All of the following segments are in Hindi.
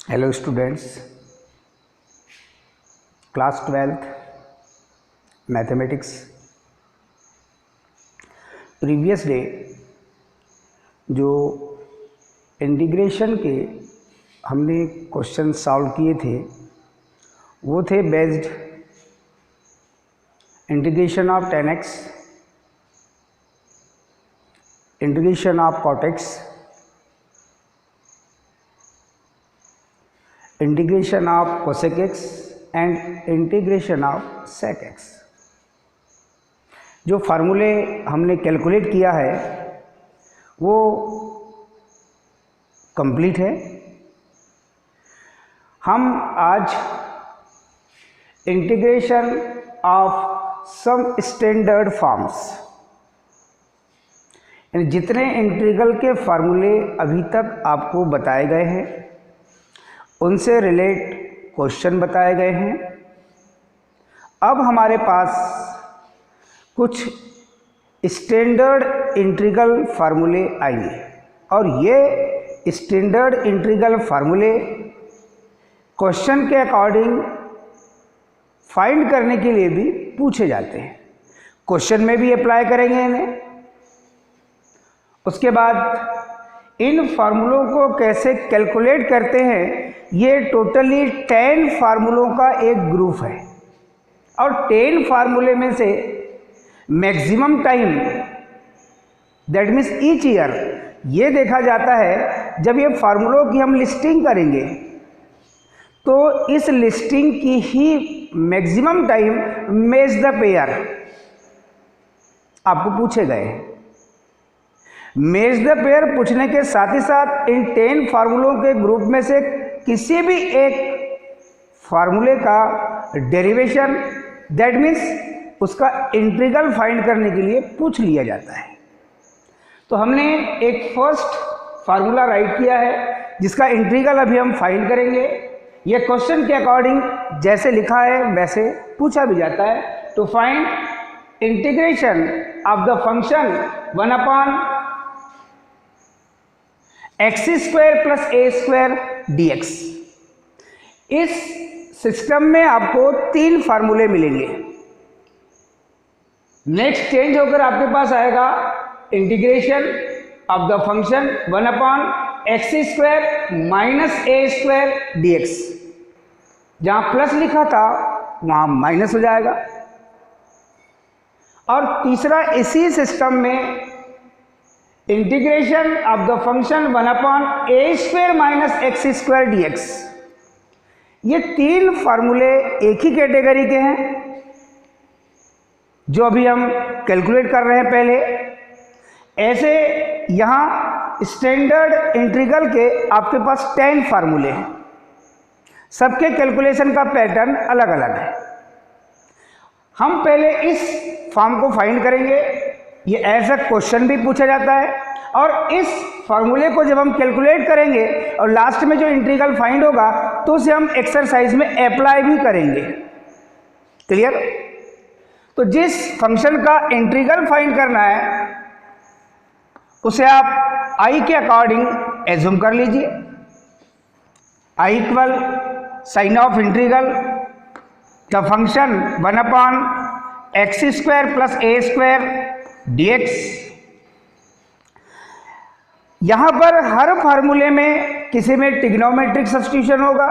Hello students, class 12th mathematics. Previous day जो इंटीग्रेशन के हमने क्वेश्चन सॉल्व किए थे वो थे based integration of tan x, integration of cot x, integration of cosec x and integration of sec x। जो फार्मूले हमने कैलकुलेट किया है वो कंप्लीट है। हम आज integration of some standard forms, यानी जितने इंटीग्रल के फार्मूले अभी तक आपको बताए गए हैं उनसे रिलेट क्वेश्चन बताए गए हैं। अब हमारे पास कुछ स्टैंडर्ड इंटीग्रल फार्मूले आएंगे और ये स्टैंडर्ड इंटीग्रल फार्मूले क्वेश्चन के अकॉर्डिंग फाइंड करने के लिए भी पूछे जाते हैं। क्वेश्चन में भी अप्लाई करेंगे इन्हें। उसके बाद इन फार्मूलों को कैसे कैलकुलेट करते हैं, ये टोटली 10 फार्मूलों का एक ग्रुप है और 10 फार्मूले में से maximum time that means each year ये देखा जाता है जब ये फार्मूलों की हम लिस्टिंग करेंगे तो इस लिस्टिंग की ही maximum time match the pair आपको पूछे गए हैं। मैच द पेयर पूछने के साथ ही साथ इन 10 फार्मूलों के ग्रुप में से किसी भी एक फार्मूले का डेरिवेशन दैट मीन्स उसका इंटीग्रल फाइंड करने के लिए पूछ लिया जाता है। तो हमने एक फर्स्ट फार्मूला राइट किया है जिसका इंटीग्रल अभी हम फाइंड करेंगे। ये क्वेश्चन के अकॉर्डिंग जैसे लिखा है वैसे पूछा भी जाता है। To find integration of the function 1/(x² + a² dx। इस सिस्टम में आपको 3 फार्मूले मिलेंगे। नेक्स्ट चेंज होकर आपके पास आएगा integration of the function 1/(x² - a² dx। जहां प्लस लिखा था वहां माइनस हो जाएगा। और तीसरा इसी सिस्टम में integration of the function 1/(a² - x² dx। ये 3 फार्मूले एक ही कैटेगरी के हैं जो अभी हम कैलकुलेट कर रहे हैं पहले। ऐसे यहाँ स्टैंडर्ड इंटीग्रल के आपके पास 10 फार्मूले हैं। सबके कैलकुलेशन का पैटर्न अलग अलग है। हम पहले इस फॉर्म को फाइंड करेंगे। ये एज अ क्वेश्चन भी पूछा जाता है और इस फार्मूले को जब हम कैलकुलेट करेंगे और लास्ट में जो इंटीग्रल फाइंड होगा तो उसे हम एक्सरसाइज में अप्लाई भी करेंगे। क्लियर? तो जिस फंक्शन का इंटीग्रल फाइंड करना है उसे आप आई के अकॉर्डिंग एज्यूम कर लीजिए। I equal sign of integral the function 1/(x² + a² dx। यहां पर हर फार्मूले में किसी में ट्रिग्नोमेट्रिक सब्स्टिट्यूशन होगा,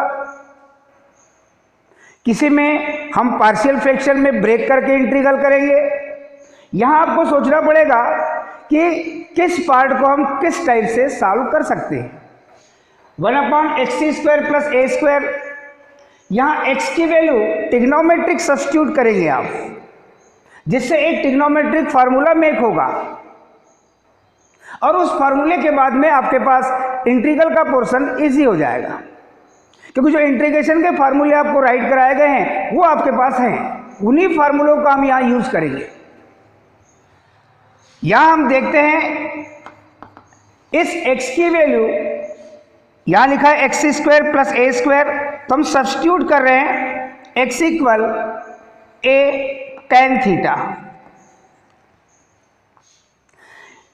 किसी में हम पार्शियल फ्रैक्शन में ब्रेक करके इंटीग्रल करेंगे। यहां आपको सोचना पड़ेगा कि किस पार्ट को हम किस टाइप से सॉल्व कर सकते हैं। 1/(x² + a², यहां x की वैल्यू ट्रिग्नोमेट्रिक सब्स्टिट्यूट करेंगे आप, जिससे एक ट्रिग्नोमेट्रिक फार्मूला मेक होगा और उस फार्मूले के बाद में आपके पास इंटीग्रल का पोर्शन इजी हो जाएगा, क्योंकि जो इंटीग्रेशन के फार्मूले आपको राइट कराए गए हैं वो आपके पास हैं। उन्हीं फार्मूलों का हम यहां यूज करेंगे। यहां हम देखते हैं इस x की वैल्यू यहां लिखा है x² + a², तो हम सब्स्टिट्यूट कर रहे हैं x = a tan θ।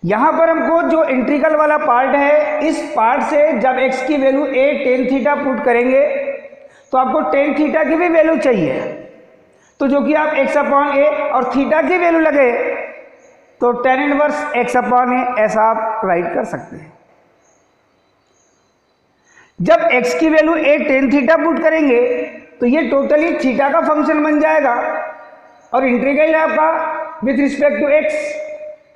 यहाँ पर हमको जो इंटीग्रल वाला पार्ट है, इस पार्ट से जब x की value a tan theta put करेंगे तो आपको tan थीटा की भी वैल्यू चाहिए, तो जो कि आप x अपॉन a और थीटा की वैल्यू लगे तो tan inverse x upon a ऐसा आप राइट कर सकते हैं। जब x की value a tan theta put करेंगे तो ये टोटली थीटा का फंक्शन बन जाएगा और इंटीग्रल है आपका विथ रिस्पेक्ट टू x,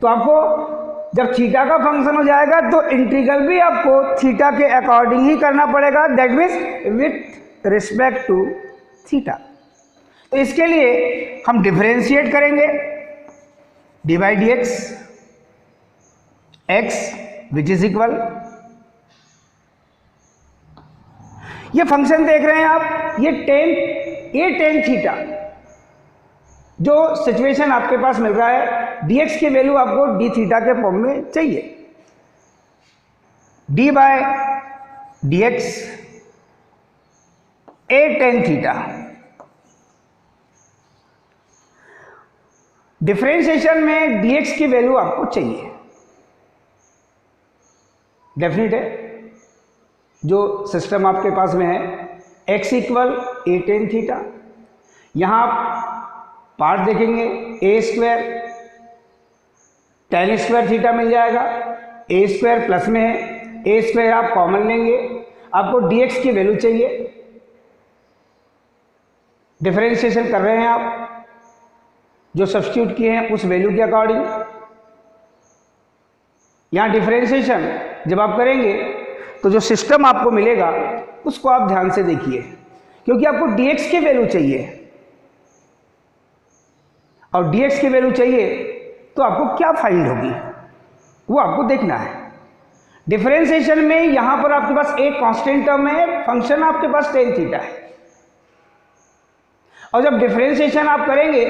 तो आपको जब थीटा का फंक्शन हो जाएगा तो इंटीग्रल भी आपको थीटा के अकॉर्डिंग ही करना पड़ेगा, that means with respect to theta. तो इसके लिए हम डिफरेंशिएट करेंगे dy dx x which is equal, ये फंक्शन देख रहे हैं आप, ये tan थीटा जो सिचुएशन आपके पास मिल रहा है, dx की वैल्यू आपको d थीटा के फॉर्म में चाहिए, d by dx a tan theta. Differentiation में dx की वैल्यू आपको चाहिए, डेफिनेट है जो सिस्टम आपके पास में है, x equal a tan theta. यहां आप पार्ट देखेंगे a square tan square theta मिल जाएगा, a स्क्वायर प्लस में है, a स्क्वायर आप कॉमन लेंगे, आपको dx की वैल्यू चाहिए। डिफरेंशिएशन कर रहे हैं आप जो सब्स्टिट्यूट किए हैं उस वैल्यू के अकॉर्डिंग। यहाँ डिफरेंशिएशन जब आप करेंगे तो जो सिस्टम आपको मिलेगा उसको आप ध्यान से देखिए, क्योंकि आपको dx की वैल्यू चाहिए और dx की वैल्यू चाहिए तो आपको क्या फाइंड होगी वो आपको देखना है। डिफरेंशिएशन में यहां पर आपके पास एक कांस्टेंट टर्म है, फंक्शन आपके पास tan थीटा है, और जब डिफरेंशिएशन आप करेंगे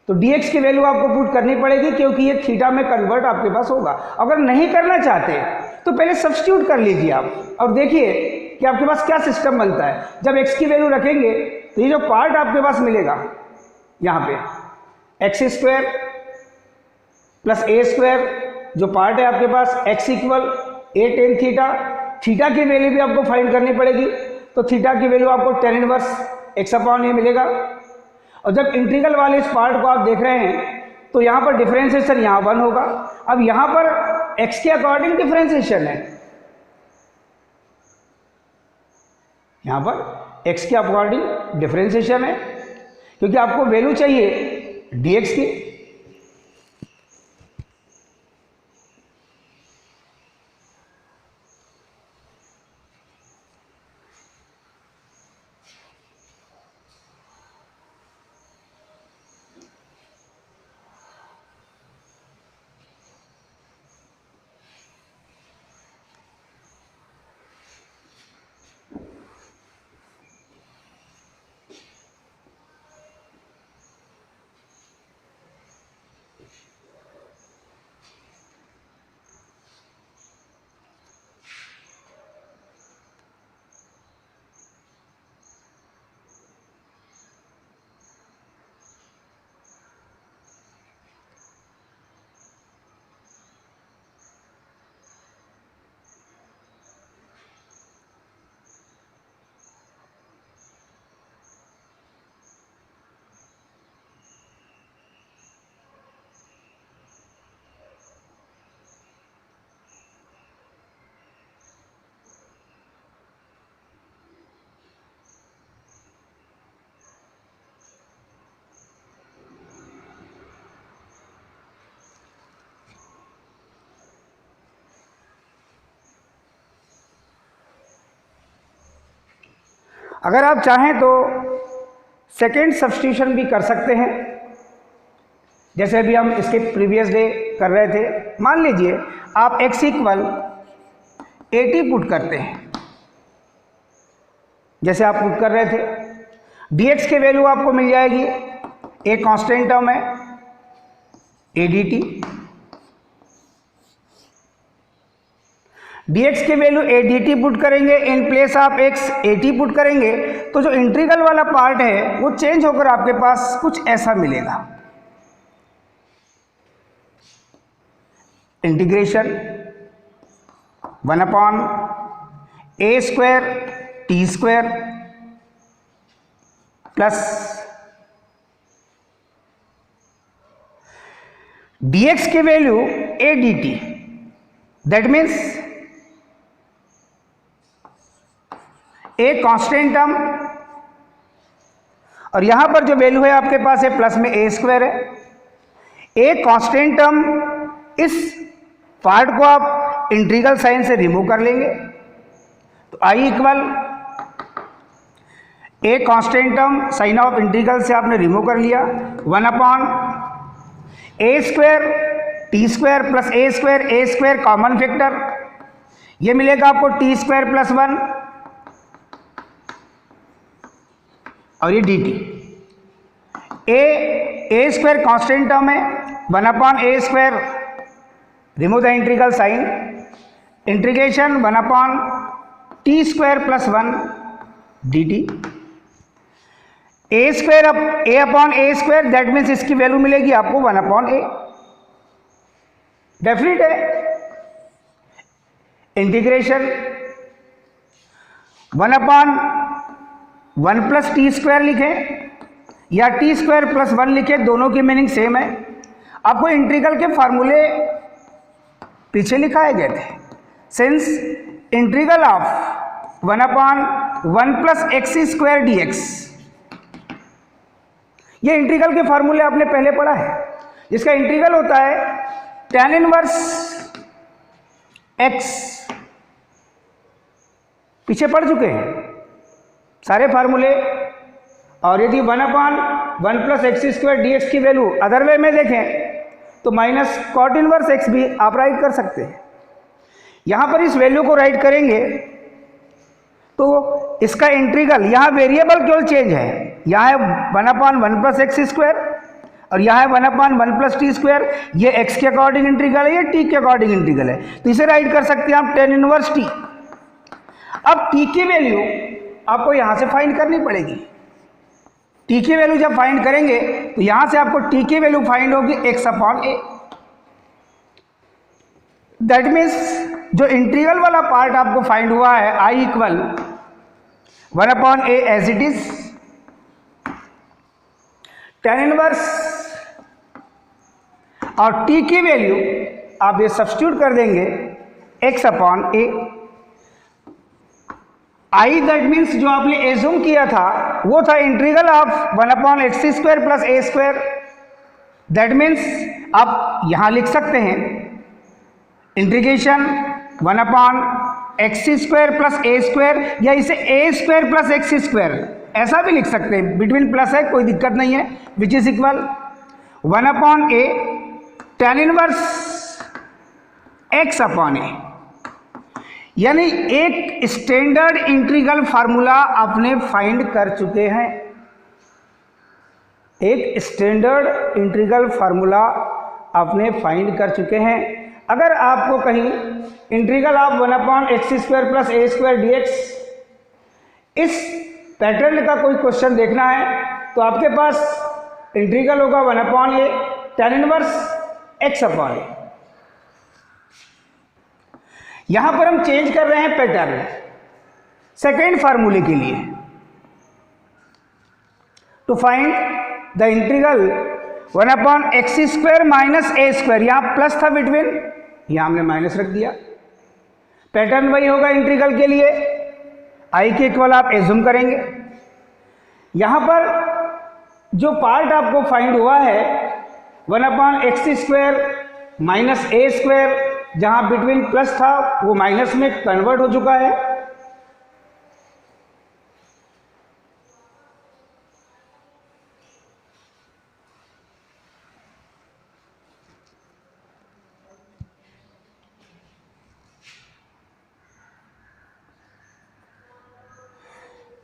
तो dx की वैल्यू आपको पुट करनी पड़ेगी, क्योंकि ये थीटा में कन्वर्ट आपके पास होगा। अगर नहीं करना चाहते तो पहले सब्स्टिट्यूट कर लीजिए आप और देखिए कि आपके पास क्या सिस्टम बनता है। जब x की वैल्यू रखेंगे तो ये जो पार्ट आपके पास मिलेगा यहाँ पे x square plus a square जो पार्ट है आपके पास, x equal a tan theta, theta की वैल्यू भी आपको फाइंड करनी पड़ेगी, तो थीटा की वैल्यू आपको tan inverse x upon a मिलेगा। और जब इंटीग्रल वाले इस पार्ट को आप देख रहे हैं तो यहाँ पर डिफरेंशिएशन यहाँ 1 होगा। अब यहाँ पर x के अकॉर्डिंग डिफरेंशिएशन है, यहाँ पर x के अकॉर्डिंग डिफरेंशिएशन है, क्योंकि आपको वैल्यू चाहिए dx की। अगर आप चाहें तो सेकेंड सब्स्टिट्यूशन भी कर सकते हैं, जैसे अभी हम इसके प्रीवियस डे कर रहे थे। मान लीजिए आप x इक्वल 80 पुट करते हैं, जैसे आप पुट कर रहे थे, dx की वैल्यू आपको मिल जाएगी, एक कांस्टेंट टर्म है a dt, dx की वैल्यू a dt पुट करेंगे, इन प्लेस आप x 80 पुट करेंगे, तो जो इंटीग्रल वाला पार्ट है वो चेंज होकर आपके पास कुछ ऐसा मिलेगा। Integration 1/a² t² plus dx की value a dt, that means A constant term और यहां पर जो वैल्यू है आपके पास है प्लस में a² है। ए कांस्टेंट टर्म, इस पार्ट को आप इंटीग्रल साइन से रिमूव कर लेंगे तो i equal a constant term sign of integral से आपने रिमूव कर लिया 1/a² t² plus a² common factor, ये मिलेगा आपको t² प्लस 1 और ये dt। a² कांस्टेंट टर्म है 1/a², remove the integral sign, integration 1/t² plus 1 dt। a/a², that means इसकी वैल्यू मिलेगी आपको 1/a, डेफिनेट है। इंटीग्रेशन 1/1 प्लस t² लिखें या t² प्लस 1 लिखें, दोनों की मीनिंग सेम है। आपको इंटीग्रल के फार्मूले पीछे लिखाए गए थे। Since integral of 1/1 plus x² dx, ये इंटीग्रल के फार्मूले आपने पहले पढ़ा है, जिसका इंटीग्रल होता है tan इनवर्स x, पीछे पढ़ चुके हैं सारे फार्मूले। और यदि 1/1 प्लस x² dx की वैल्यू अदर वे में देखें तो माइनस cot इनवर्स x भी आप राइट कर सकते हैं। यहां पर इस वैल्यू को राइट करेंगे तो इसका इंटीग्रल, यहां वेरिएबल केवल चेंज है, यहां है 1/1 प्लस x² और यहां है 1/1 प्लस t²। ये x के अकॉर्डिंग इंटीग्रल है, ये t के अकॉर्डिंग इंटीग्रल है, तो इसे राइट कर सकते हैं हम tan इनवर्स t। अब t की वैल्यू आपको यहां से फाइंड करनी पड़ेगी। t की वैल्यू जब फाइंड करेंगे तो यहां से आपको t की वैल्यू फाइंड होगी x/a, दैट मीन्स जो इंटीग्रल वाला पार्ट आपको फाइंड हुआ है i equal 1/a as it is, tan inverse और t की वैल्यू आप ये सब्स्टिट्यूट कर देंगे x/a। i दैट मीन्स जो आपने एज्यूम किया था वो था integral of 1/x² plus a², that means आप यहां लिख सकते हैं इंटीग्रेशन 1/x² प्लस a², या इसे a² प्लस x², ऐसा भी लिख सकते हैं, बिटवीन प्लस है कोई दिक्कत नहीं है, विच is equal 1/a tan inverse x/a। यानी एक स्टैंडर्ड इंटीग्रल फार्मूला आपने फाइंड कर चुके हैं, एक स्टैंडर्ड इंटीग्रल फार्मूला आपने फाइंड कर चुके हैं। अगर आपको कहीं integral of 1/x² plus a² dx इस पैटर्न का कोई क्वेश्चन देखना है तो आपके पास इंटीग्रल होगा 1/a tan इनवर्स x/a। यहां पर हम चेंज कर रहे हैं पैटर्न सेकेंड फार्मूले के लिए। To find the integral 1/x² minus a², यहां प्लस था बिटवीन, यहां हमने माइनस रख दिया। पैटर्न वही होगा इंटीग्रल के लिए, i के इक्वल आप एज्यूम करेंगे। यहां पर जो पार्ट आपको फाइंड हुआ है 1/x² माइनस a², जहां बिटवीन प्लस था वो माइनस में कन्वर्ट हो चुका है।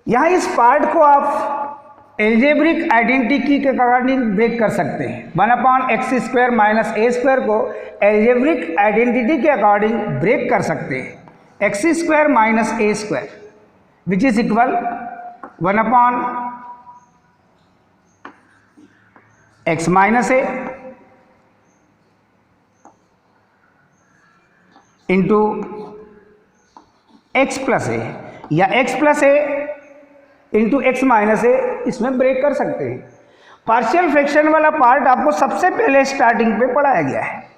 यहां इस पार्ट को आप एल्जेब्रिक आइडेंटिटी के अकॉर्डिंग ब्रेक कर सकते हैं। 1/x² माइनस a² को एल्जेब्रिक आइडेंटिटी के अकॉर्डिंग ब्रेक कर सकते हैं। x² minus a² which is equal 1/x minus a into x plus a या x plus a into x minus a, इसमें ब्रेक कर सकते हैं। पार्शियल फ्रैक्शन वाला पार्ट आपको सबसे पहले स्टार्टिंग पे पढ़ाया गया है।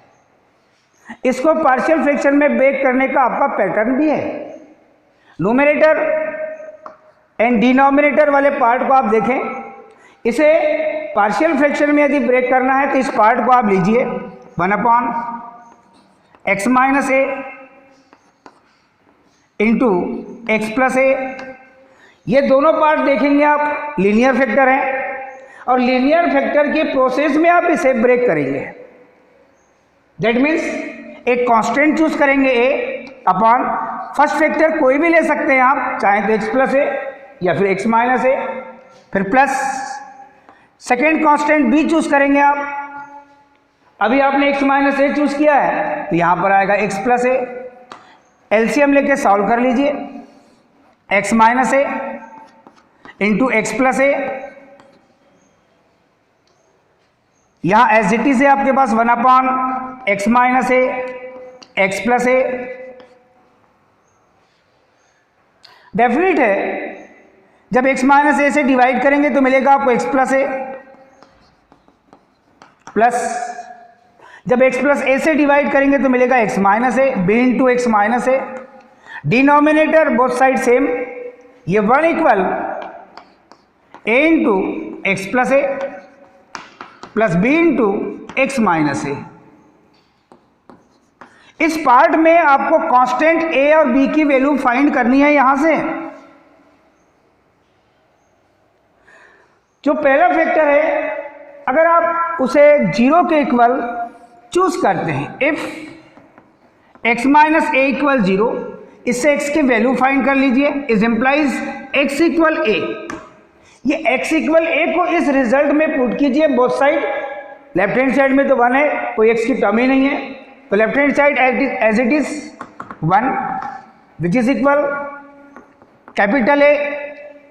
इसको पार्शियल फ्रैक्शन में ब्रेक करने का आपका पैटर्न भी है। न्यूमरेटर एंड डिनोमिनेटर वाले पार्ट को आप देखें, इसे पार्शियल फ्रैक्शन में यदि ब्रेक करना है तो इस पार्ट को आप लीजिए 1/x माइनस ए इंटू एक्स प्लस ए। ये दोनों पार्ट देखेंगे आप लीनियर फैक्टर हैं और लीनियर फैक्टर के प्रोसेस में आप इसे ब्रेक करेंगे। दैट मीन्स एक कांस्टेंट चूज करेंगे ए अपॉन फर्स्ट फैक्टर कोई भी ले सकते हैं आप, चाहे तो एक्स प्लस ए या फिर एक्स माइनस ए, फिर plus second constant B choose करेंगे आप। अभी आपने एक्स माइनस ए चूज किया है तो यहां पर आएगा एक्स प्लस ए। एलसीएम लेके सॉल्व कर लीजिए, एक्स माइनस ए इंटू एक्स प्लस ए। यहां एज इट इज है आपके पास 1/x माइनस ए एक्स प्लस ए। डेफिनेट है जब x माइनस ए से डिवाइड करेंगे तो मिलेगा आपको x प्लस ए, प्लस जब x प्लस ए से डिवाइड करेंगे तो मिलेगा x minus a B into x minus a. Denominator both side same, ये 1 equal a into x plus a plus B into x minus a. इस पार्ट में आपको कांस्टेंट a और b की वैल्यू फाइंड करनी है। यहां से जो पहला फैक्टर है अगर आप उसे 0 के इक्वल चूज करते हैं, if x minus A equal 0, इससे x की वैल्यू फाइंड कर लीजिए, इज एम्प्लाइज x इक्वल ए। ये x इक्वल ए को इस रिजल्ट में पुट कीजिए both side. Left hand side में तो 1 है, कोई x की टर्म ही नहीं है, तो left hand side as it is 1 which is equal capital A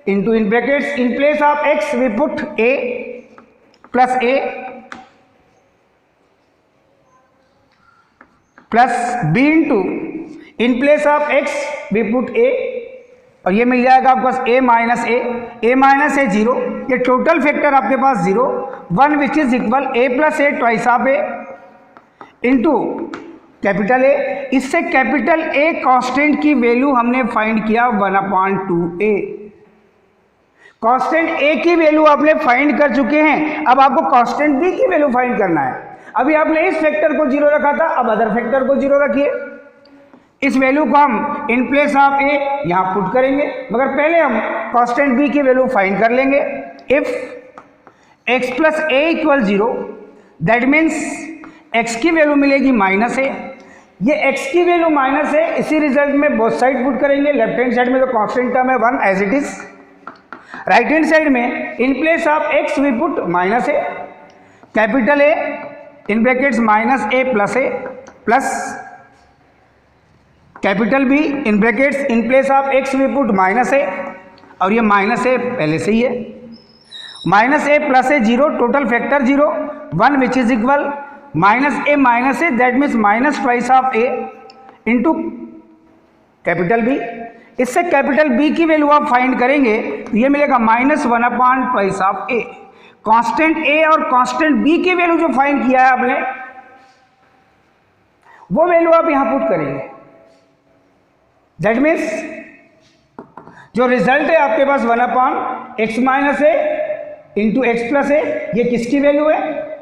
into in brackets in place of x we put a plus a plus b into in place of x we put a, और ये मिल जाएगा आपके पास a माइनस a 0। ये टोटल फैक्टर आपके पास 0 1 which is equal a plus a twice of a into capital A। इससे कैपिटल A कांस्टेंट की वैल्यू हमने फाइंड किया 1/2a। कांस्टेंट A की वैल्यू आपने फाइंड कर चुके हैं, अब आपको कांस्टेंट B की वैल्यू फाइंड करना है। अभी आपने इस फैक्टर को 0 रखा था, अब अदर फैक्टर को 0 रखिए। इस वैल्यू को हम इन प्लेस ऑफ A यहां पुट करेंगे, मगर पहले हम कांस्टेंट B की वैल्यू फाइंड कर लेंगे। If x plus a equal 0, that means x की वैल्यू मिलेगी माइनस a। ये x की वैल्यू माइनस है, इसी रिजल्ट में बोथ साइड पुट करेंगे। लेफ्ट हैंड साइड में तो कांस्टेंट टर्म है 1 as it is, right hand side में in place of x we put minus a, capital A in brackets minus a plus capital B in brackets in place of x we put minus a, और ये माइनस a पहले से ही है, minus a plus a 0, total factor 0 1 which is equal minus a that means minus twice of a into capital B। इससे कैपिटल B की वैल्यू आप फाइंड करेंगे तो ये मिलेगा -1/2 ऑफ a। कांस्टेंट A और कांस्टेंट B की वैल्यू जो फाइंड किया है आपने, वो वैल्यू आप यहां पुट करेंगे। दैट मीन्स जो रिजल्ट है आपके पास 1/x minus a into x plus a, ये किसकी वैल्यू है?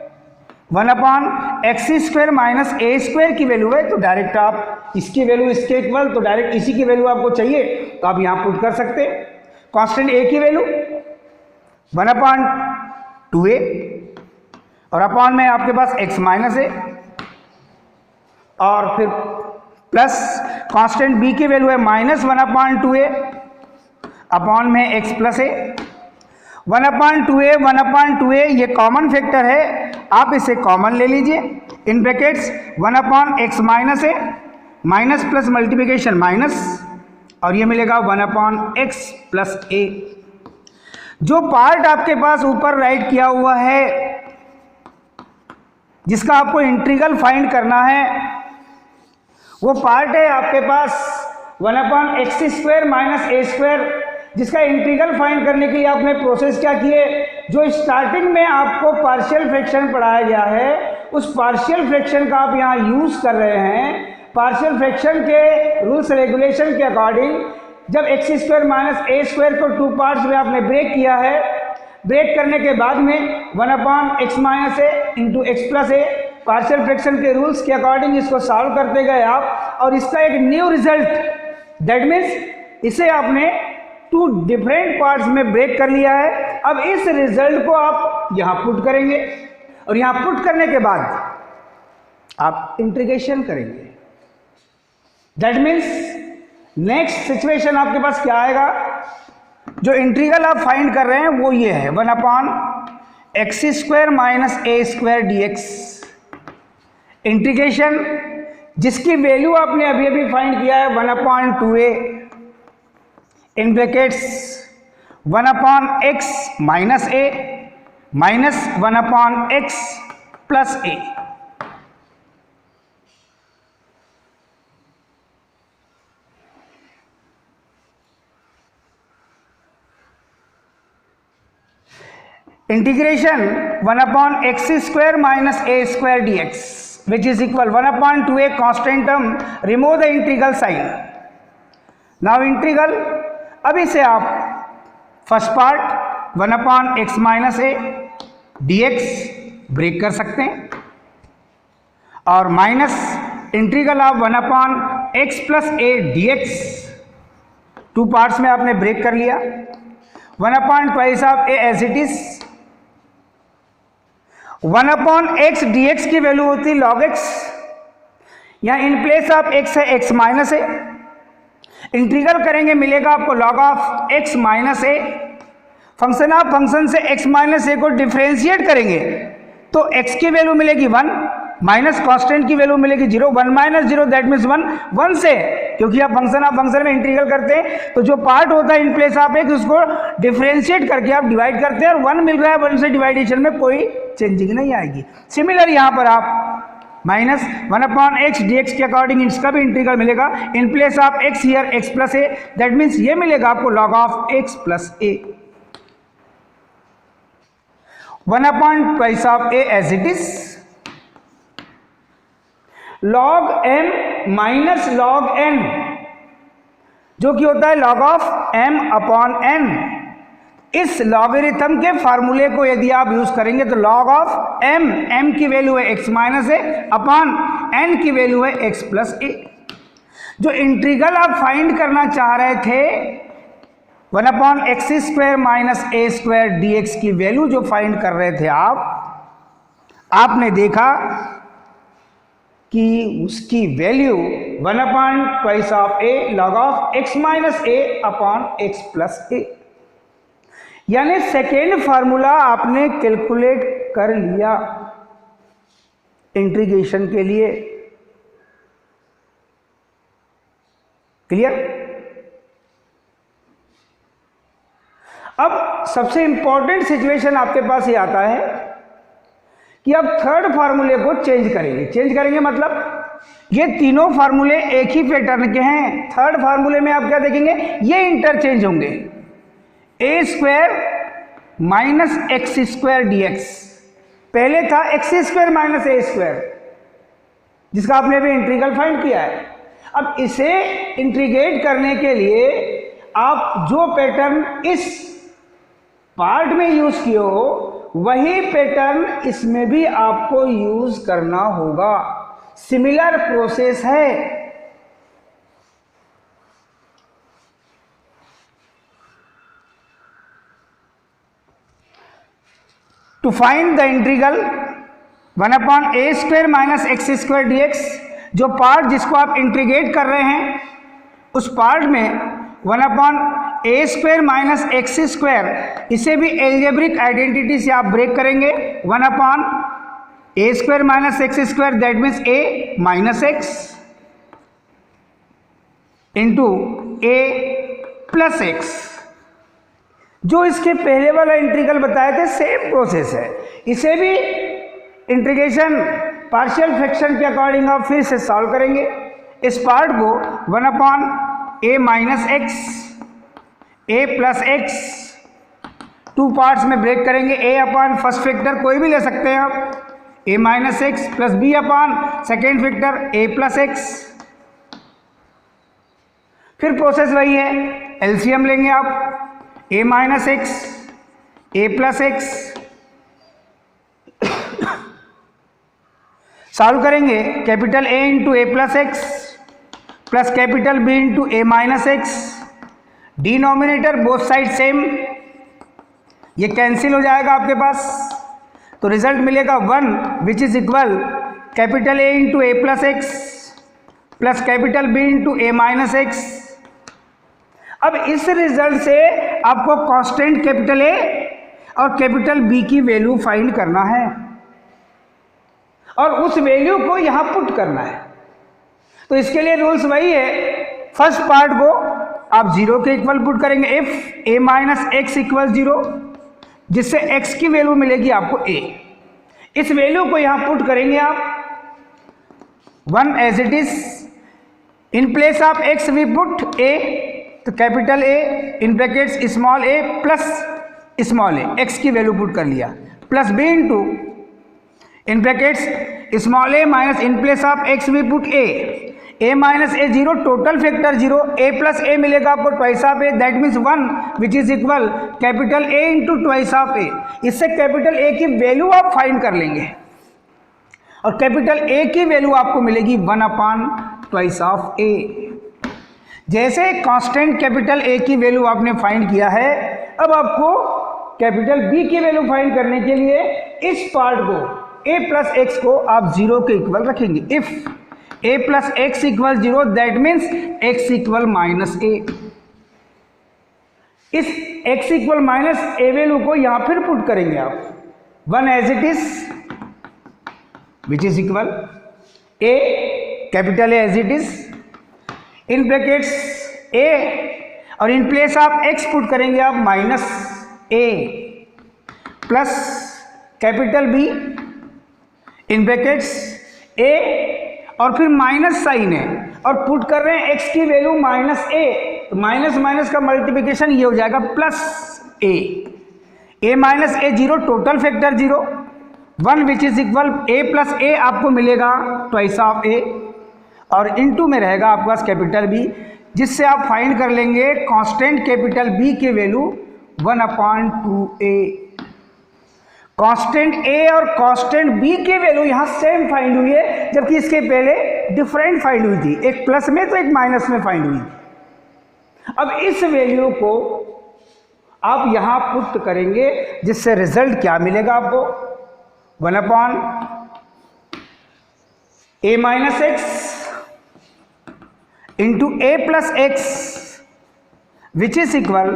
1/x² माइनस a² की वैल्यू है। तो डायरेक्ट आप इसकी वैल्यू इसके इक्वल, तो डायरेक्ट इसी की वैल्यू आपको चाहिए तो आप यहां पुट कर सकते हैं। कांस्टेंट a की वैल्यू 1/2a और अपॉन में आपके पास x माइनस a, और फिर प्लस कांस्टेंट b की वैल्यू है -1/2a अपॉन में x प्लस a। 1/2a ये कॉमन फैक्टर है, आप इसे कॉमन ले लीजिए। In brackets 1/x minus a, minus plus multiplication minus, और ये मिलेगा 1/x प्लस a। जो पार्ट आपके पास ऊपर राइट किया हुआ है जिसका आपको इंटीग्रल फाइंड करना है, वो पार्ट है आपके पास 1/x² माइनस a², जिसका इंटीग्रल फाइंड करने के लिए आपने प्रोसेस क्या किए, जो स्टार्टिंग में आपको पार्शियल फ्रैक्शन पढ़ाया गया है उस पार्शियल फ्रैक्शन का आप यहाँ यूज कर रहे हैं। पार्शियल फ्रैक्शन के रूल्स रेगुलेशन के अकॉर्डिंग जब x² माइनस a² को 2 पार्ट्स में आपने ब्रेक किया है, ब्रेक करने के बाद में 1/x minus a into x plus a, partial fraction के रूल्स के अकॉर्डिंग इसको सॉल्व करते गए आप, और इसका एक न्यू रिजल्ट, दैट मीन्स इसे आपने 2 डिफरेंट पार्ट्स में ब्रेक कर लिया है। अब इस रिजल्ट को आप यहाँ पुट करेंगे और यहाँ पुट करने के बाद आप इंटीग्रेशन करेंगे। दैट मीन्स नेक्स्ट सिचुएशन आपके पास क्या आएगा, जो इंटीग्रल आप फाइंड कर रहे हैं वो ये है 1/x² minus a² dx। Integration जिसकी वैल्यू आपने अभी अभी फाइंड किया है 1/2a in brackets 1/x minus a minus 1/x plus a। Integration 1/x² minus a² dx which is equal 1/2a constant term, remove the integral sign. Now integral, अब इसे आप first part 1/x minus a dx break कर सकते हैं और माइनस इंटीग्रल आप 1/x plus a dx 2 parts में आपने ब्रेक कर लिया। 1/2 of a as it is. 1/x dx की वैल्यू होती है log x, यहाँ इन प्लेस ऑफ x है x माइनस a, इंटीग्रल करेंगे मिलेगा आपको log of x minus a। Function of function से x माइनस a को डिफ्रेंशिएट करेंगे तो x की वैल्यू मिलेगी 1 माइनस कांस्टेंट की वैल्यू मिलेगी 0, 1 माइनस 0 दैट मीन्स 1, 1 से, क्योंकि आप फंक्शन ऑफ फंक्शन में इंटीग्रल करते हैं तो जो पार्ट होता है इन प्लेस ऑफ x उसको डिफ्रेंशिएट करके आप डिवाइड करते हैं और 1 मिल रहा है, 1 से डिवाइडेशन में कोई चेंजिंग नहीं आएगी। सिमिलर यहाँ पर आप माइनस 1/x dx के अकॉर्डिंग इसका भी इंटीग्रल मिलेगा in place of x here x plus a, that means ये मिलेगा आपको log of x plus a। 1/2 of a as it is, log m minus log n जो कि होता है log of m upon n। इस लॉगरिथम के फार्मूले को यदि आप यूज करेंगे तो log ऑफ m की वैल्यू है x minus a upon n की वैल्यू है x प्लस a। जो इंटीग्रल आप फाइंड करना चाह रहे थे 1/x² माइनस a² dx की वैल्यू जो फाइंड कर रहे थे आपने देखा कि उसकी value 1/2 of a log of x minus a upon x plus a, यानी सेकेंड फार्मूला आपने कैलकुलेट कर लिया इंटीग्रेशन के लिए। क्लियर? अब सबसे इंपॉर्टेंट सिचुएशन आपके पास ये आता है कि अब थर्ड फार्मूले को चेंज करेंगे मतलब ये तीनों फार्मूले एक ही पैटर्न के हैं। थर्ड फार्मूले में आप क्या देखेंगे, ये इंटरचेंज होंगे, a² माइनस x² dx, पहले था x² माइनस a², जिसका आपने अभी इंटीग्रल फाइंड किया है। अब इसे इंटीग्रेट करने के लिए आप जो पैटर्न इस पार्ट में यूज किए हो वही पैटर्न इसमें भी आपको यूज करना होगा। सिमिलर प्रोसेस है। To find the integral 1/a² minus x² dx, जो पार्ट जिसको आप इंटीग्रेट कर रहे हैं उस पार्ट में 1/a² माइनस x², इसे भी एल्जेब्रिक आइडेंटिटी से आप ब्रेक करेंगे। 1/a² minus x² that means a minus x into a plus x। जो इसके पहले वाला इंटीग्रल बताए थे सेम प्रोसेस है, इसे भी इंटीग्रेशन पार्शियल फ्रैक्शन के अकॉर्डिंग आप फिर से सॉल्व करेंगे। इस पार्ट को 1 upon a minus x a plus x, two parts में ब्रेक करेंगे। a अपॉन फर्स्ट फैक्टर कोई भी ले सकते हैं आप, a minus x plus b upon second factor a plus x. फिर प्रोसेस वही है, एलसीएम लेंगे आप, a minus x a plus x, solve करेंगे capital A into a plus x plus capital B into a minus x, denominator both side same, ये कैंसिल हो जाएगा आपके पास, तो रिजल्ट मिलेगा 1 which is equal capital A into a plus x plus capital B into a minus x. अब इस रिजल्ट से आपको कांस्टेंट कैपिटल A और कैपिटल B की वैल्यू फाइंड करना है और उस वैल्यू को यहां पुट करना है। तो इसके लिए रूल्स वही है, फर्स्ट पार्ट को आप 0 के इक्वल पुट करेंगे, if a minus x equal 0, जिससे x की वैल्यू मिलेगी आपको a। इस वैल्यू को यहां पुट करेंगे आप 1 as it is, in place of x we put a, तो capital A in brackets small a plus small a, x की वैल्यू पुट कर लिया, plus b into in brackets small a minus in place of x we put a minus a 0, total factor 0, a plus a मिलेगा आपको twice of a, that means 1 which is equal capital A into twice of a। इससे कैपिटल A की वैल्यू आप फाइंड कर लेंगे और कैपिटल A की वैल्यू आपको मिलेगी 1 अपॉन ट्वाइस ऑफ a। जैसे कांस्टेंट कैपिटल A की वैल्यू आपने फाइंड किया है, अब आपको कैपिटल B की वैल्यू फाइंड करने के लिए इस पार्ट को a प्लस एक्स को आप 0 के इक्वल रखेंगे। If a plus x equal 0 that means x equal minus a। इस x equal minus a value को यहां फिर पुट करेंगे आप 1 as it is which is equal a capital A as it is in brackets a और in place of x put करेंगे आप minus a plus capital B in brackets a और फिर माइनस साइन है और पुट कर रहे हैं x की वैल्यू माइनस a, तो माइनस माइनस का मल्टीप्लिकेशन ये हो जाएगा plus a minus a 0, total factor 0, 1 which is equal a plus a आपको मिलेगा ट्वाइस ऑफ a और इनटू में रहेगा आपके पास कैपिटल B, जिससे आप फाइंड कर लेंगे कांस्टेंट कैपिटल B की value 1 upon 2a। Constant A और कांस्टेंट B की वैल्यू यहां सेम फाइंड हुई है, जबकि इसके पहले डिफरेंट फाइंड हुई थी, एक प्लस में तो एक माइनस में फाइंड हुई थी। अब इस वैल्यू को आप यहां पुट करेंगे, जिससे रिजल्ट क्या मिलेगा आपको 1 upon a minus x into a plus x which is equal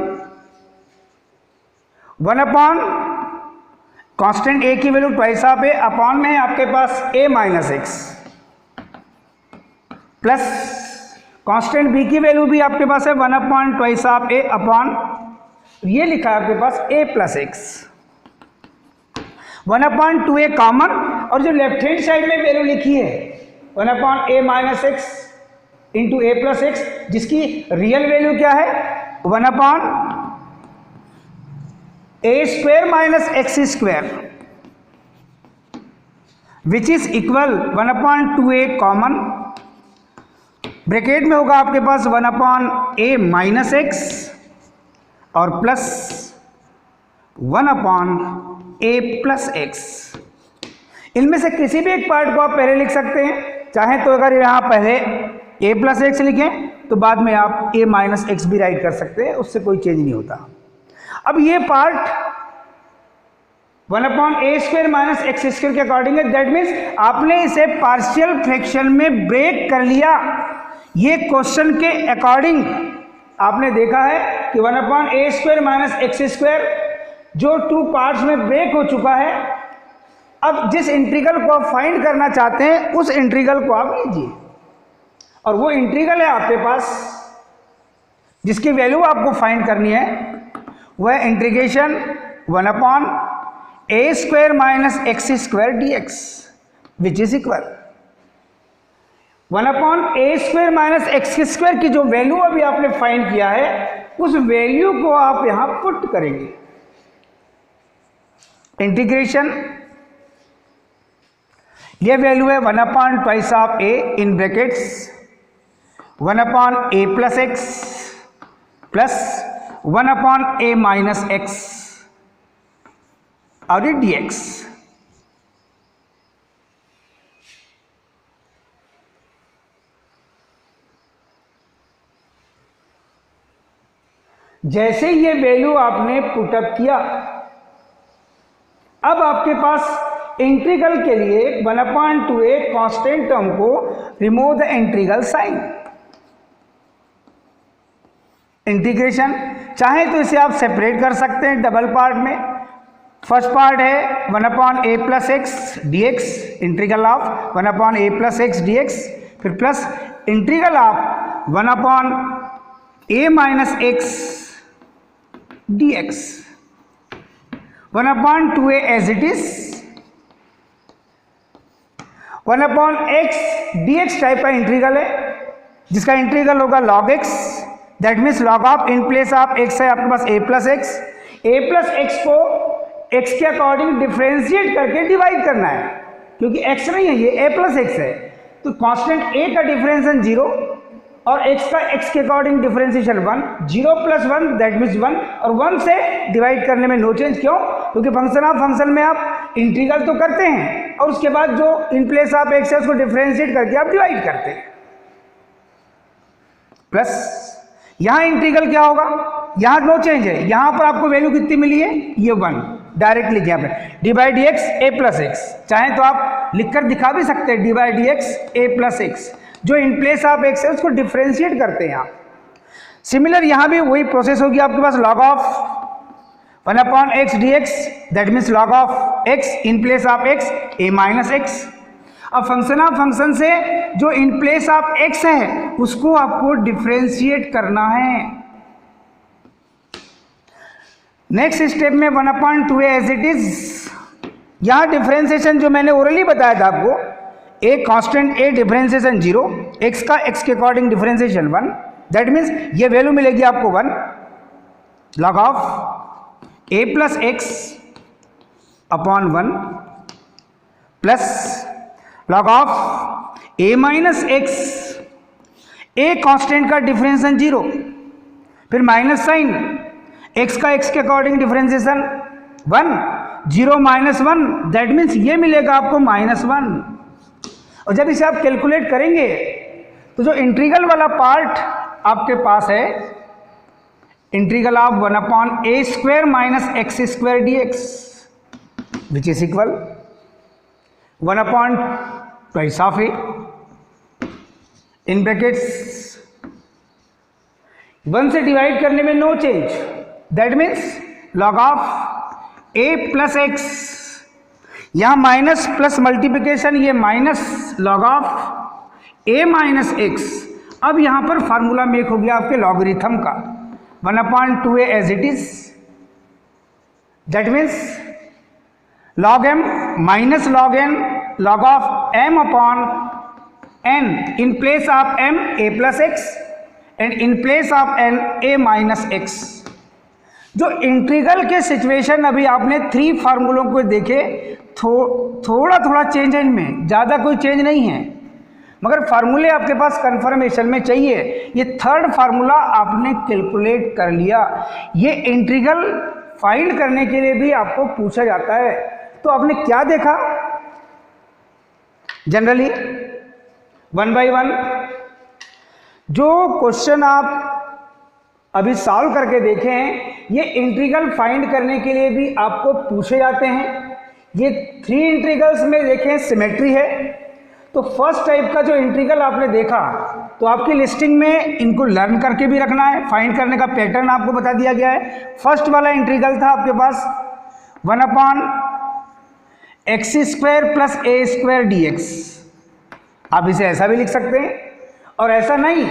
1 upon constant a की value twice of a, upon में है आपके पास a minus x plus constant b की वैल्यू भी आपके पास है 1 upon twice of a, upon ये लिखा है आपके पास a plus x, 1 upon 2a common, और जो लेफ्ट हैंड साइड में वैल्यू लिखी है 1 upon a minus x into a plus x, जिसकी रियल वैल्यू क्या है 1 upon a square minus x square which is equal 1 upon 2a common, bracket में होगा आपके पास 1 अपॉन a माइनस एक्स और plus 1 upon a plus x. इनमें से किसी भी एक पार्ट को आप पहले लिख सकते हैं, चाहे तो अगर यहाँ पहले a प्लस एक्स लिखें तो बाद में आप a माइनस एक्स भी राइट कर सकते हैं, उससे कोई चेंज नहीं होता। अब ये part 1 upon a square minus x square के अकॉर्डिंग है, दैट मीन्स आपने इसे पार्शियल फ्रैक्शन में ब्रेक कर लिया। ये क्वेश्चन के अकॉर्डिंग आपने देखा है कि 1 upon a square minus x square जो 2 पार्ट्स में ब्रेक हो चुका है। अब जिस इंटीग्रल को आप फाइंड करना चाहते हैं उस इंटीग्रल को आप लीजिए, और वो इंटीग्रल है आपके पास जिसकी वैल्यू आपको फाइंड करनी है, वह integration 1 upon a square minus x square dx which is equal 1/a² minus x² की जो वैल्यू अभी आपने फाइंड किया है उस वैल्यू को आप यहां पुट करेंगे। इंटीग्रेशन, ये वैल्यू है 1/2 in brackets 1/a plus x plus 1/a minus x और ये dx। जैसे ये वैल्यू आपने पुटअप किया, अब आपके पास इंटीग्रल के लिए 1/2a कांस्टेंट टर्म को remove the integral sign. Integration चाहे तो इसे आप सेपरेट कर सकते हैं डबल पार्ट में। फर्स्ट पार्ट है 1/a plus x dx, integral of 1/a plus x dx, फिर plus integral of 1/a minus x dx, 1/2a as it is, 1/x dx type का इंटीग्रल है जिसका इंटीग्रल होगा log x, that means log of in place of x है आपके पास a प्लस x को x के अकॉर्डिंग डिफ्रेंशिएट करके डिवाइड करना है, क्योंकि x नहीं है ये a प्लस x है, तो कांस्टेंट a का डिफरेंशिएशन 0 और x का x के according differentiation 1, 0 plus 1 that means 1, और 1 से डिवाइड करने में नो चेंज। क्यों? क्योंकि फंक्शन ऑफ फंक्शन में आप इंटीग्रल तो करते हैं और उसके बाद जो इन प्लेस ऑफ x है उसको डिफरेंशिएट करके आप डिवाइड करते हैं। प्लस यहाँ इंटीग्रल क्या होगा, यहाँ नो चेंज है, यहाँ पर आपको वैल्यू कितनी मिली है, ये 1 डायरेक्ट लिखे यहाँ पे D by D x A plus x, चाहे तो आप लिखकर दिखा भी सकते हैं D by D x A plus x, जो इन प्लेस ऑफ एक्स है उसको डिफ्रेंशिएट करते हैं आप। सिमिलर यहाँ भी वही प्रोसेस होगी आपके पास, log of 1/x dx that means log of x in place of x a minus x। अब फंक्शन ऑफ फंक्शन से जो इन प्लेस ऑफ x है उसको आपको डिफ्रेंशिएट करना है। नेक्स्ट स्टेप में 1/2a एज इट इज, यहाँ डिफ्रेंशिएशन जो मैंने ओरली बताया था आपको, a constant a differentiation 0, x का x के अकॉर्डिंग डिफरेंशिएशन 1, दैट मीन्स ये वैल्यू मिलेगी आपको 1 log of a plus x upon 1 plus log of a minus x, a constant का डिफरेंशिएशन 0, फिर माइनस साइन, x का x के according differentiation 1, 0 minus 1 that means ये मिलेगा आपको -1। और जब इसे आप कैलकुलेट करेंगे तो जो इंटीग्रल वाला पार्ट आपके पास है, integral of 1/a² minus x² dx which is equal 1/2a in brackets 1 से डिवाइड करने में no change, that means log of a plus x, यहाँ माइनस प्लस मल्टीप्लिकेशन, ये minus log of a minus x. अब यहाँ पर फार्मूला मेक हो गया आपके लॉगरिथम का 1/2a as it is, that means log m minus log n log of m upon n in place of m a plus x and in place of n a minus x. जो इंटीग्रल के सिचुएशन अभी आपने 3 फार्मूलों को देखे, थोड़ा थोड़ा चेंज है इनमें, ज़्यादा कोई चेंज नहीं है, मगर फार्मूले आपके पास कंफर्मेशन में चाहिए। ये थर्ड फार्मूला आपने कैलकुलेट कर लिया, ये इंटीग्रल फाइंड करने के लिए भी आपको पूछा जाता है। तो आपने क्या देखा, जनरली 1 बाई 1 जो क्वेश्चन आप अभी सॉल्व करके देखे हैं, ये इंटीग्रल फाइंड करने के लिए भी आपको पूछे जाते हैं। ये 3 इंटीग्रल्स में देखें सिमेट्री है, तो फर्स्ट टाइप का जो इंटीग्रल आपने देखा तो आपकी लिस्टिंग में इनको लर्न करके भी रखना है, फाइंड करने का पैटर्न आपको बता दिया गया है। फर्स्ट वाला इंटीग्रल था आपके पास 1/x² प्लस a² dx, आप इसे ऐसा भी लिख सकते हैं, और ऐसा नहीं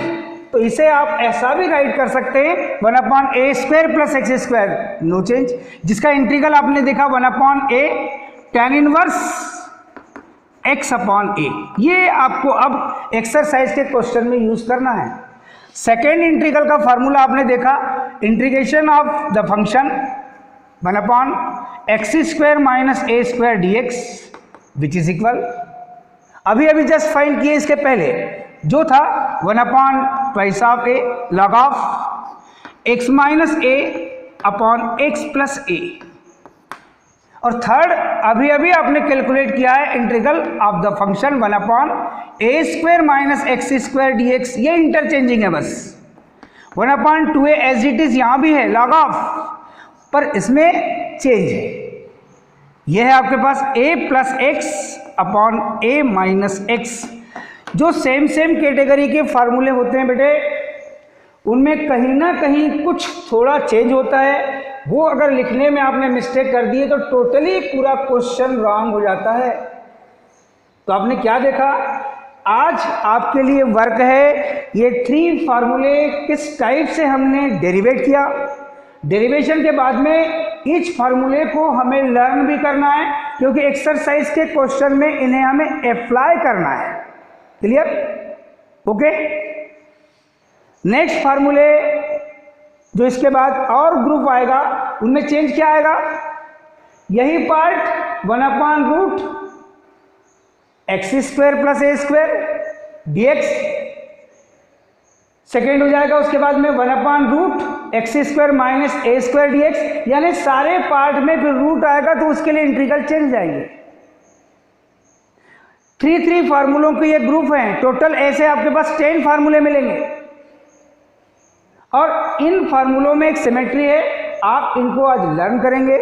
तो इसे आप ऐसा भी राइट कर सकते हैं 1/a² plus x², no change, जिसका इंटीग्रल आपने देखा 1/a tan inverse x upon a। ये आपको अब एक्सरसाइज के क्वेश्चन में यूज करना है। सेकेंड इंटीग्रल का फार्मूला आपने देखा, integration of the function 1 upon x square minus a square d x which is equal, अभी अभी जस्ट फाइंड किए इसके पहले जो था 1 upon twice of a log of x minus a upon x plus a. और थर्ड अभी अभी आपने कैलकुलेट किया है integral of the function 1 upon a square minus x square d x, ये इंटरचेंजिंग है बस। 1 upon 2a as it is यहाँ भी है लॉग ऑफ, पर इसमें चेंज है। यह है आपके पास a plus x upon a minus x. जो सेम कैटेगरी के फार्मूले होते हैं बेटे, उनमें कहीं ना कहीं कुछ थोड़ा चेंज होता है। वो अगर लिखने में आपने मिस्टेक कर दी है तो टोटली पूरा क्वेश्चन रॉन्ग हो जाता है। तो आपने क्या देखा, आज आपके लिए वर्क है ये 3 फार्मूले किस टाइप से हमने डेरिवेट किया। डेरिवेशन के बाद में ईच फार्मूले को हमें लर्न भी करना है, क्योंकि एक्सरसाइज के क्वेश्चन में इन्हें हमें अप्लाई करना है। क्लियर? ओके। नेक्स्ट फार्मूले जो इसके बाद और ग्रुप आएगा, उनमें चेंज क्या आएगा, यही part 1 upon root x square plus a square d x second हो जाएगा। उसके बाद में 1 upon root x square minus a square d x, यानी सारे पार्ट में फिर रूट आएगा तो उसके लिए इंटीग्रल चेंज जाएंगे। 3 फार्मूलों के ये ग्रुप हैं। टोटल ऐसे आपके पास 10 फार्मूले मिलेंगे और इन फार्मूलों में एक सिमेट्री है, आप इनको आज लर्न करेंगे।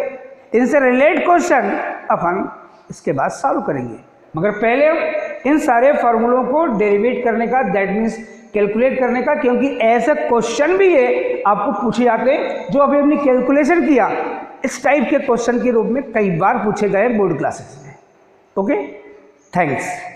इनसे रिलेटेड क्वेश्चन अपन इसके बाद सॉल्व करेंगे, मगर पहले इन सारे फार्मूलों को डेरिवेट करने का, दैट मीन्स कैलकुलेट करने का, क्योंकि ऐसे क्वेश्चन भी है आपको पूछे जाते हैं जो अभी हमने कैलकुलेशन किया, इस टाइप के क्वेश्चन के रूप में कई बार पूछे गए बोर्ड क्लासेस में। Okay, thanks.